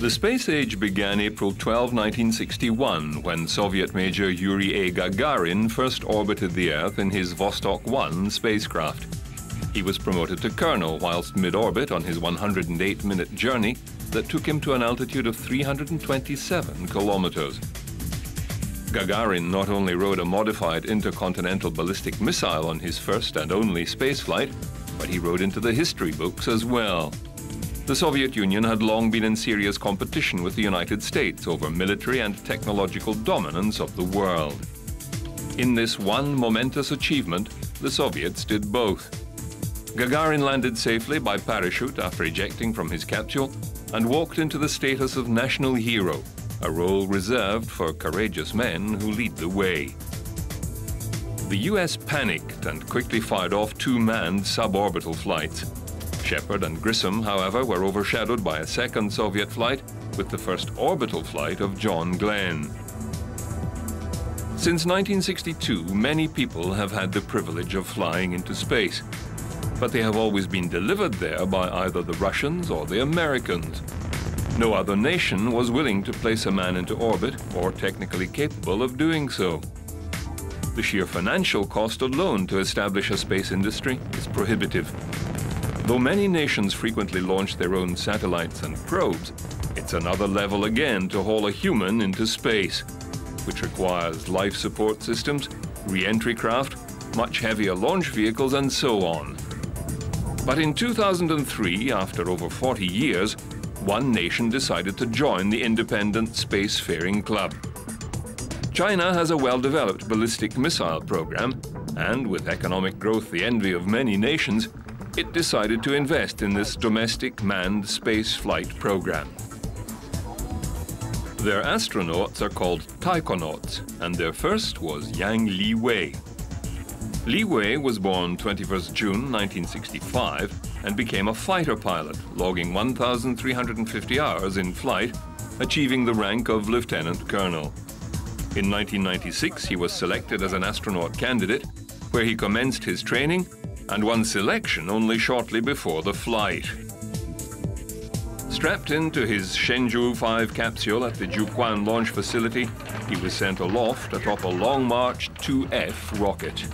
The space age began April 12, 1961, when Soviet Major Yuri A. Gagarin first orbited the Earth in his Vostok 1 spacecraft. He was promoted to colonel whilst mid-orbit on his 108-minute journey that took him to an altitude of 327 kilometers. Gagarin not only rode a modified intercontinental ballistic missile on his first and only spaceflight, but he rode into the history books as well. The Soviet Union had long been in serious competition with the United States over military and technological dominance of the world. In this one momentous achievement, the Soviets did both. Gagarin landed safely by parachute after ejecting from his capsule and walked into the status of national hero, a role reserved for courageous men who lead the way. The US panicked and quickly fired off two manned suborbital flights. Shepard and Grissom, however, were overshadowed by a second Soviet flight with the first orbital flight of John Glenn. Since 1962, many people have had the privilege of flying into space, but they have always been delivered there by either the Russians or the Americans. No other nation was willing to place a man into orbit or technically capable of doing so. The sheer financial cost alone to establish a space industry is prohibitive. Though many nations frequently launch their own satellites and probes, it's another level again to haul a human into space, which requires life support systems, re-entry craft, much heavier launch vehicles, and so on. But in 2003, after over 40 years, one nation decided to join the independent spacefaring club. China has a well-developed ballistic missile program, and with economic growth the envy of many nations, it decided to invest in this domestic manned space flight program. Their astronauts are called taikonauts, and their first was Yang Liwei. Liwei was born 21st June 1965 and became a fighter pilot, logging 1,350 hours in flight, achieving the rank of lieutenant colonel. In 1996, he was selected as an astronaut candidate, where he commenced his training and won selection only shortly before the flight. Strapped into his Shenzhou 5 capsule at the Jiuquan launch facility, he was sent aloft atop a Long March 2F rocket.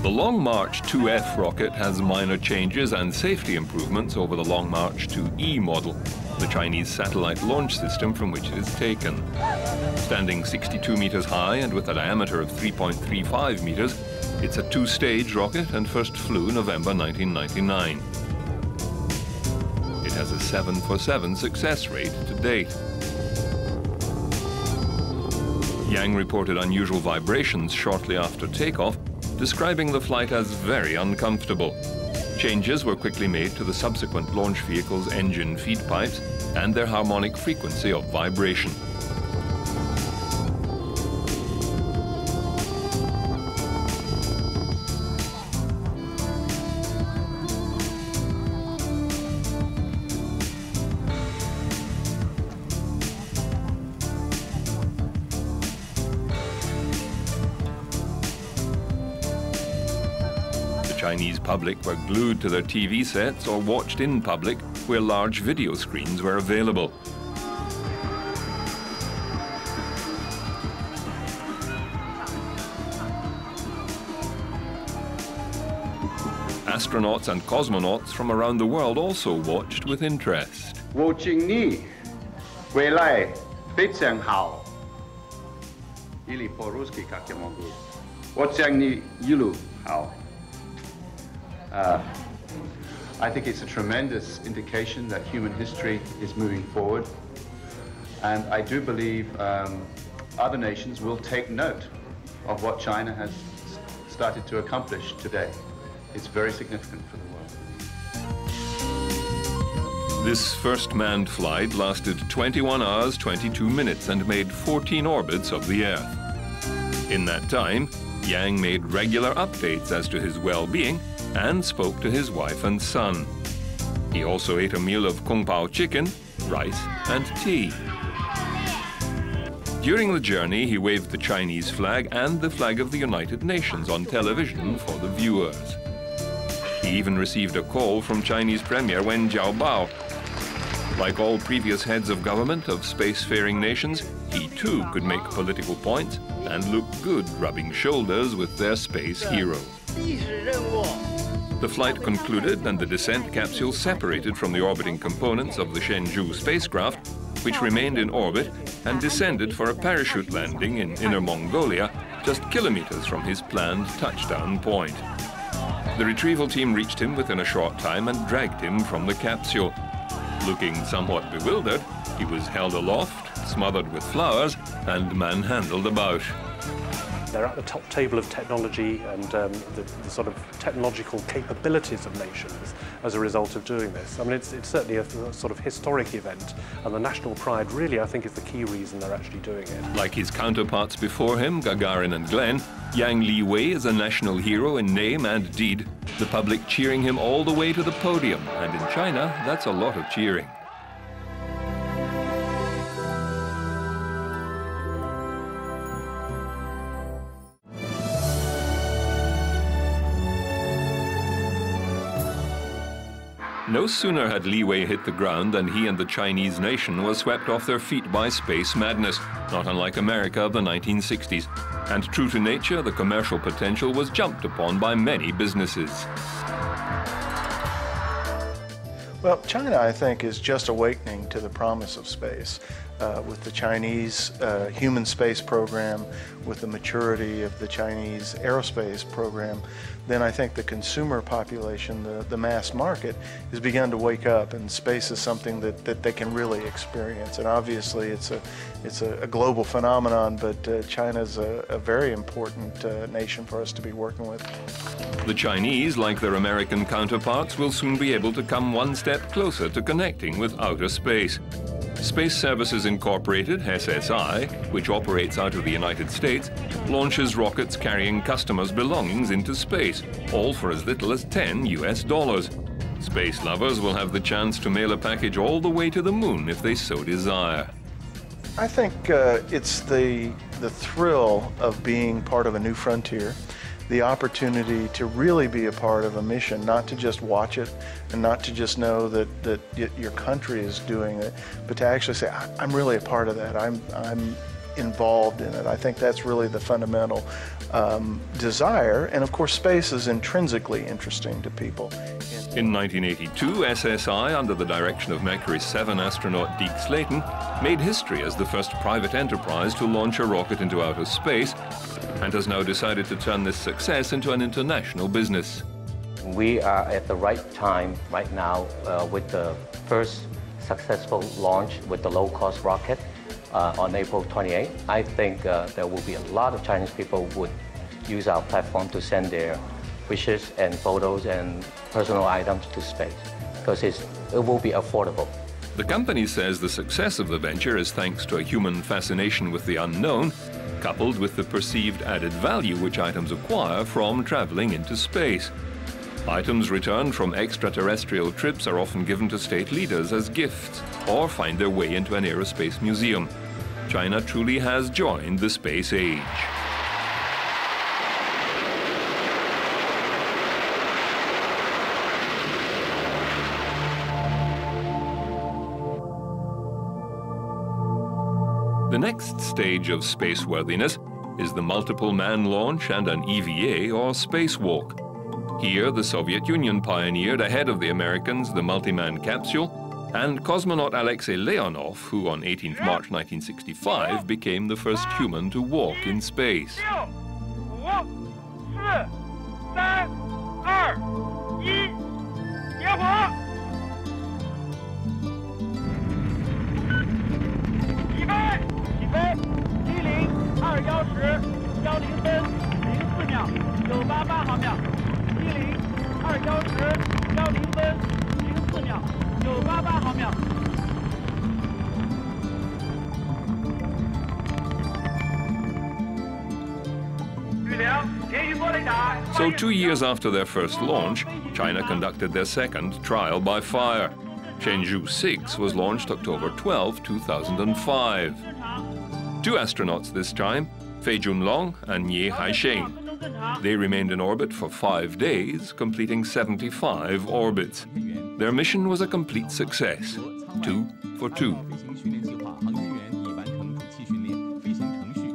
The Long March 2F rocket has minor changes and safety improvements over the Long March 2E model, the Chinese satellite launch system from which it is taken. Standing 62 meters high and with a diameter of 3.35 meters, it's a two-stage rocket and first flew November 1999. It has a 7-for-7 success rate to date. Yang reported unusual vibrations shortly after takeoff, describing the flight as very uncomfortable. Changes were quickly made to the subsequent launch vehicle's engine feed pipes and their harmonic frequency of vibration. The Chinese public were glued to their TV sets or watched in public where large video screens were available. Astronauts and cosmonauts from around the world also watched with interest. 我今年回来非常好，или по-русски как я могу? 我今年一路好。I think it's a tremendous indication that human history is moving forward. And I do believe other nations will take note of what China has started to accomplish today. It's very significant for the world. This first manned flight lasted 21 hours, 22 minutes and made 14 orbits of the Earth. In that time, Yang made regular updates as to his well-being and spoke to his wife and son. He also ate a meal of Kung Pao chicken, rice and tea. During the journey, he waved the Chinese flag and the flag of the United Nations on television for the viewers. He even received a call from Chinese Premier Wen Jiabao. Like all previous heads of government of spacefaring nations, he too could make political points and look good rubbing shoulders with their space hero. The flight concluded and the descent capsule separated from the orbiting components of the Shenzhou spacecraft, which remained in orbit and descended for a parachute landing in Inner Mongolia, just kilometers from his planned touchdown point. The retrieval team reached him within a short time and dragged him from the capsule. Looking somewhat bewildered, he was held aloft, smothered with flowers, and manhandled about. They're at the top table of technology and the sort of technological capabilities of nations as a result of doing this. I mean, it's certainly a sort of historic event, and the national pride really, I think, is the key reason they're actually doing it. Like his counterparts before him, Gagarin and Glenn, Yang Liwei is a national hero in name and deed, the public cheering him all the way to the podium, and in China, that's a lot of cheering. No sooner had Liwei hit the ground than he and the Chinese nation were swept off their feet by space madness, not unlike America of the 1960s. And true to nature, the commercial potential was jumped upon by many businesses. Well, China, I think, is just awakening to the promise of space. With the Chinese human space program, with the maturity of the Chinese aerospace program, then I think the consumer population, the mass market, has begun to wake up, and space is something that they can really experience. And obviously it's a global phenomenon, but China's a very important nation for us to be working with. The Chinese, like their American counterparts, will soon be able to come one step closer to connecting with outer space. Space Services Incorporated, SSI, which operates out of the United States, launches rockets carrying customers' belongings into space, all for as little as $10 US. Space lovers will have the chance to mail a package all the way to the moon if they so desire. I think it's the thrill of being part of a new frontier, the opportunity to really be a part of a mission, not to just watch it and not to just know that your country is doing it, but to actually say, I'm really a part of that. I'm involved in it. I think that's really the fundamental desire. And of course, space is intrinsically interesting to people. In 1982, SSI, under the direction of Mercury 7 astronaut Deke Slayton, made history as the first private enterprise to launch a rocket into outer space, and has now decided to turn this success into an international business. We are at the right time right now with the first successful launch with the low-cost rocket on April 28th. I think there will be a lot of Chinese people who would use our platform to send their wishes and photos and personal items to space, because it will be affordable. The company says the success of the venture is thanks to a human fascination with the unknown, coupled with the perceived added value which items acquire from traveling into space. Items returned from extraterrestrial trips are often given to state leaders as gifts or find their way into an aerospace museum. China truly has joined the space age. The next stage of spaceworthiness is the multiple man launch and an EVA or spacewalk. Here, the Soviet Union pioneered ahead of the Americans the multi-man capsule, and cosmonaut Alexei Leonov, who on 18th March 1965 became the first human to walk in space. 5, 4, 3, 2, 1, 0. So 2 years after their first launch, China conducted their second trial by fire. Shenzhou 6 was launched October 12, 2005. 2 astronauts this time, Fei Junlong and Nie Haisheng. They remained in orbit for 5 days, completing 75 orbits. Their mission was a complete success, 2 for 2.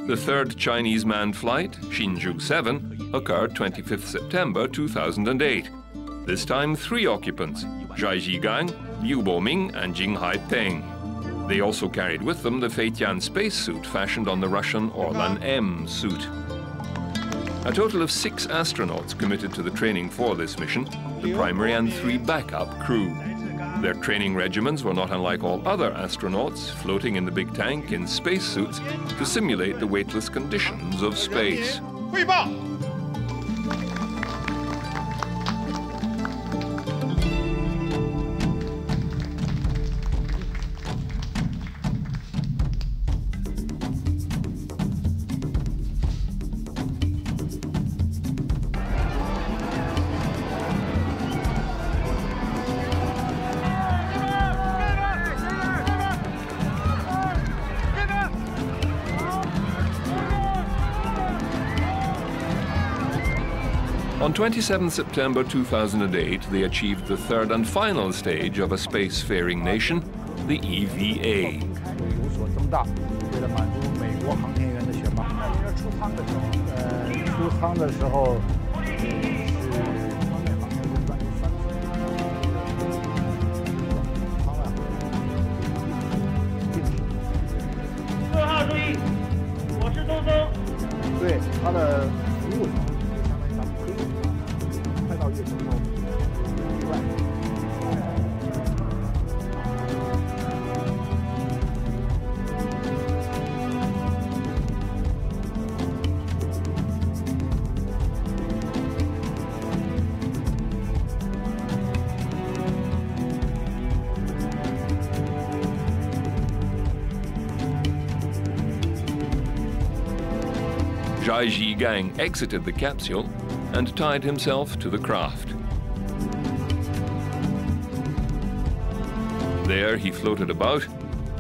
The third Chinese manned flight, Hsinchu 7, occurred 25th September 2008. This time 3 occupants, Zhai Zhigang, Liu Boming and Jing Haipeng. They also carried with them the Feitian spacesuit fashioned on the Russian Orlan M suit. A total of 6 astronauts committed to the training for this mission, the primary and 3 backup crew. Their training regimens were not unlike all other astronauts, floating in the big tank in spacesuits to simulate the weightless conditions of space. On 27 September 2008, they achieved the third and final stage of a spacefaring nation, the EVA. Zhai Zhigang exited the capsule and tied himself to the craft. There he floated about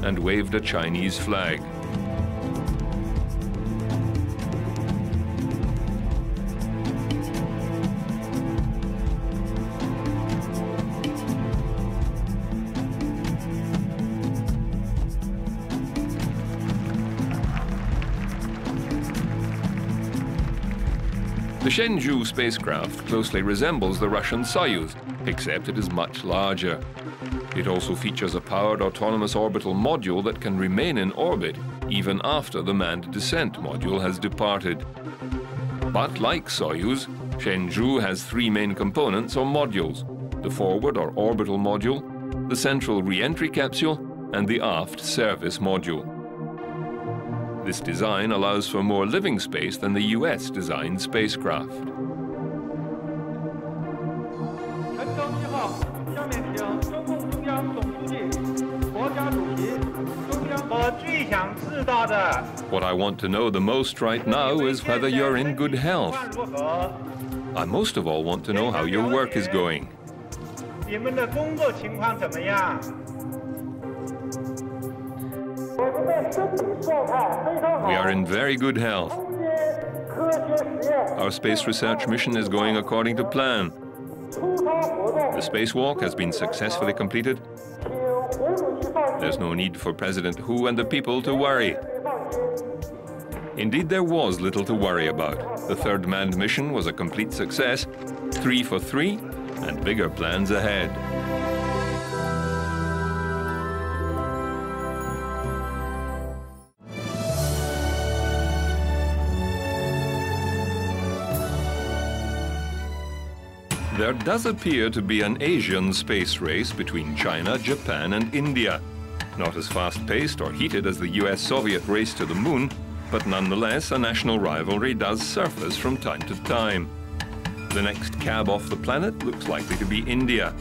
and waved a Chinese flag. The Shenzhou spacecraft closely resembles the Russian Soyuz, except it is much larger. It also features a powered autonomous orbital module that can remain in orbit even after the manned descent module has departed. But like Soyuz, Shenzhou has 3 main components or modules: the forward or orbital module, the central re-entry capsule, and the aft service module. This design allows for more living space than the US-designed spacecraft. What I want to know the most right now is whether you're in good health. I most of all want to know how your work is going. We are in very good health. Our space research mission is going according to plan. The spacewalk has been successfully completed. There's no need for President Hu and the people to worry. Indeed, there was little to worry about. The third manned mission was a complete success, 3 for 3, and bigger plans ahead. There does appear to be an Asian space race between China, Japan and India. Not as fast-paced or heated as the US-Soviet race to the moon, but nonetheless a national rivalry does surface from time to time. The next cab off the planet looks likely to be India.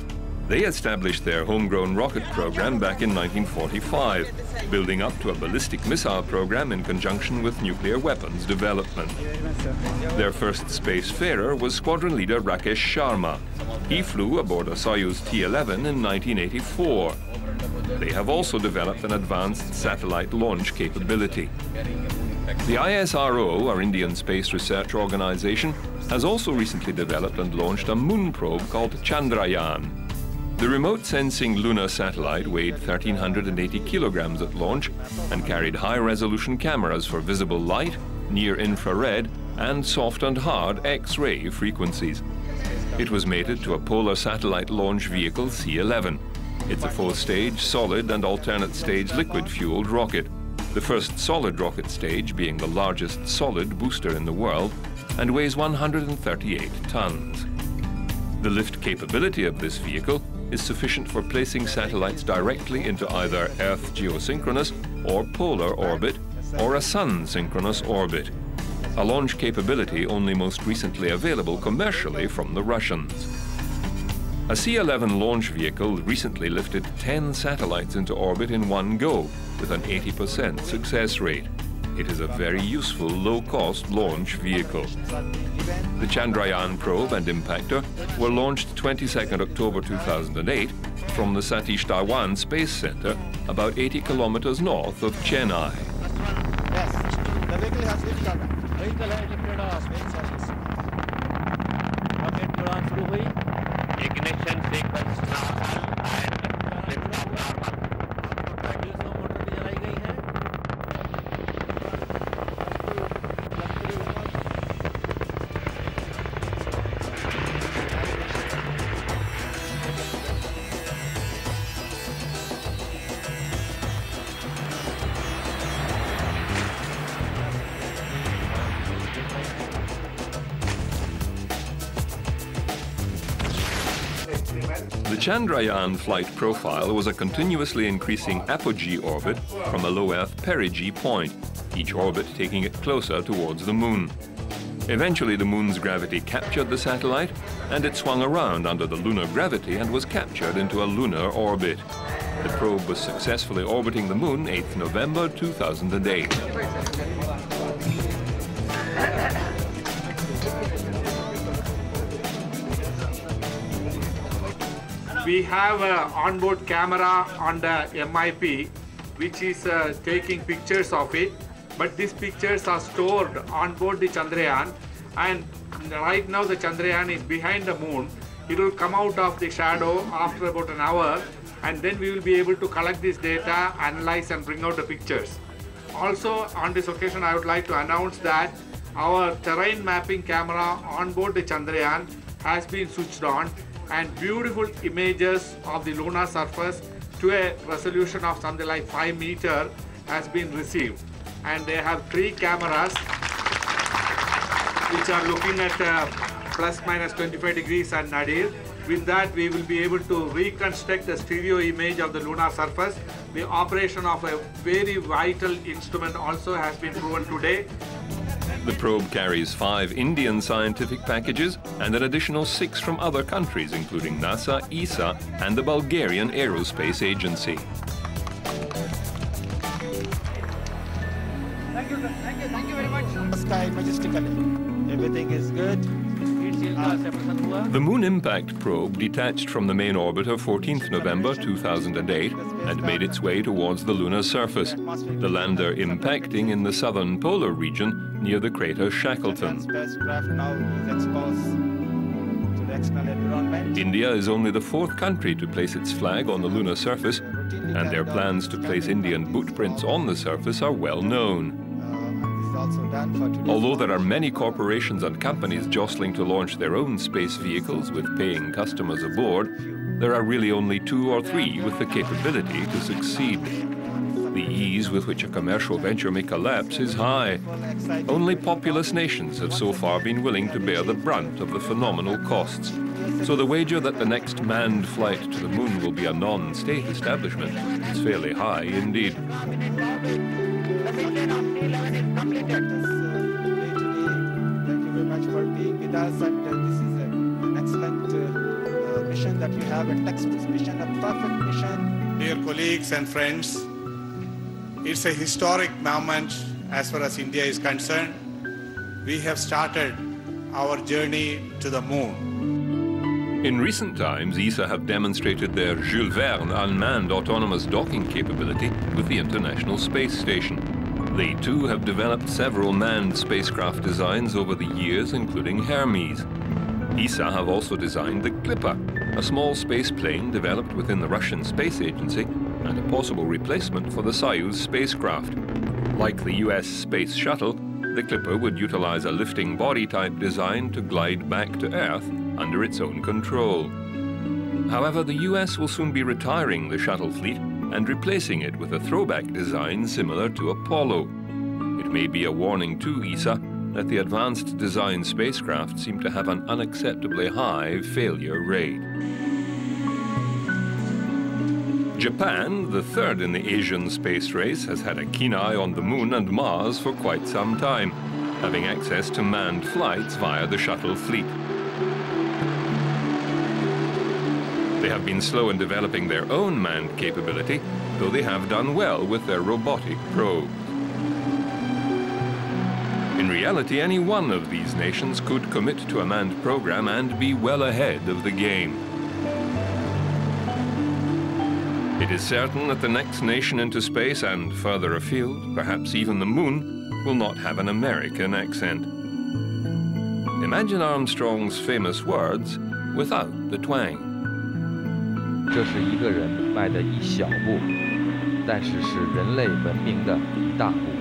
They established their homegrown rocket program back in 1945, building up to a ballistic missile program in conjunction with nuclear weapons development. Their first spacefarer was squadron leader Rakesh Sharma. He flew aboard a Soyuz T-11 in 1984. They have also developed an advanced satellite launch capability. The ISRO, or Indian Space Research Organization, has also recently developed and launched a moon probe called Chandrayaan. The remote sensing lunar satellite weighed 1,380 kilograms at launch and carried high-resolution cameras for visible light, near-infrared, and soft and hard X-ray frequencies. It was mated to a polar satellite launch vehicle C-11. It's a four-stage solid and alternate-stage liquid-fueled rocket, the first solid rocket stage being the largest solid booster in the world and weighs 138 tons. The lift capability of this vehicle is sufficient for placing satellites directly into either Earth geosynchronous or polar orbit or a sun synchronous orbit, a launch capability only most recently available commercially from the Russians. A C-11 launch vehicle recently lifted 10 satellites into orbit in one go with an 80% success rate. It is a very useful low-cost launch vehicle. The Chandrayaan probe and impactor were launched 22nd October 2008 from the Satish Dhawan Space Center, about 80 kilometers north of Chennai. Yes, the vehicle has lifted. Vehicle has lifted off. Rocket उड़ान शुरू हुई. Ignition sequence start and lift off. Motor भी जलाई गई है. The Chandrayaan flight profile was a continuously increasing apogee orbit from a low Earth perigee point, each orbit taking it closer towards the moon. Eventually, the moon's gravity captured the satellite, and it swung around under the lunar gravity and was captured into a lunar orbit. The probe was successfully orbiting the moon 8th November 2008. We have an onboard camera on the MIP, which is taking pictures of it. But these pictures are stored on board the Chandrayaan, and right now the Chandrayaan is behind the moon. It will come out of the shadow after about an hour, and then we will be able to collect this data, analyze and bring out the pictures. Also on this occasion, I would like to announce that our terrain mapping camera on board the Chandrayaan has been switched on, and beautiful images of the lunar surface to a resolution of something like 5 meters has been received. And they have 3 cameras which are looking at plus minus 25 degrees and nadir. With that, we will be able to reconstruct the stereo image of the lunar surface. The operation of a very vital instrument also has been proven today. The probe carries 5 Indian scientific packages and an additional 6 from other countries, including NASA, ESA, and the Bulgarian Aerospace Agency. Thank you very much. Sky majestically. Everything is good. The Moon Impact probe detached from the main orbiter 14th November 2008 and made its way towards the lunar surface, the lander impacting in the southern polar region near the crater Shackleton. India is only the 4th country to place its flag on the lunar surface, and their plans to place Indian bootprints on the surface are well known. Although there are many corporations and companies jostling to launch their own space vehicles with paying customers aboard, there are really only 2 or 3 with the capability to succeed. The ease with which a commercial venture may collapse is high. Only populous nations have so far been willing to bear the brunt of the phenomenal costs. So the wager that the next manned flight to the moon will be a non-state establishment is fairly high indeed. Thank you very much for being with us, and this is an excellent mission that you have, a textbook mission, a perfect mission. Dear colleagues and friends, it's a historic moment as far as India is concerned. We have started our journey to the moon. In recent times, ESA have demonstrated their Jules Verne unmanned autonomous docking capability with the International Space Station. They too have developed several manned spacecraft designs over the years, including Hermes. ESA have also designed the Clipper, a small space plane developed within the Russian Space Agency and a possible replacement for the Soyuz spacecraft. Like the US Space Shuttle, the Clipper would utilize a lifting body type design to glide back to Earth under its own control. However, the US will soon be retiring the shuttle fleet and replacing it with a throwback design similar to Apollo. It may be a warning to ESA that the advanced design spacecraft seem to have an unacceptably high failure rate. Japan, the third in the Asian space race, has had a keen eye on the Moon and Mars for quite some time, having access to manned flights via the shuttle fleet. They have been slow in developing their own manned capability, though they have done well with their robotic probes. In reality, any one of these nations could commit to a manned program and be well ahead of the game. It is certain that the next nation into space and further afield, perhaps even the moon, will not have an American accent. Imagine Armstrong's famous words without the twang. 这是一个人迈的一小步，但是是人类文明的一大步。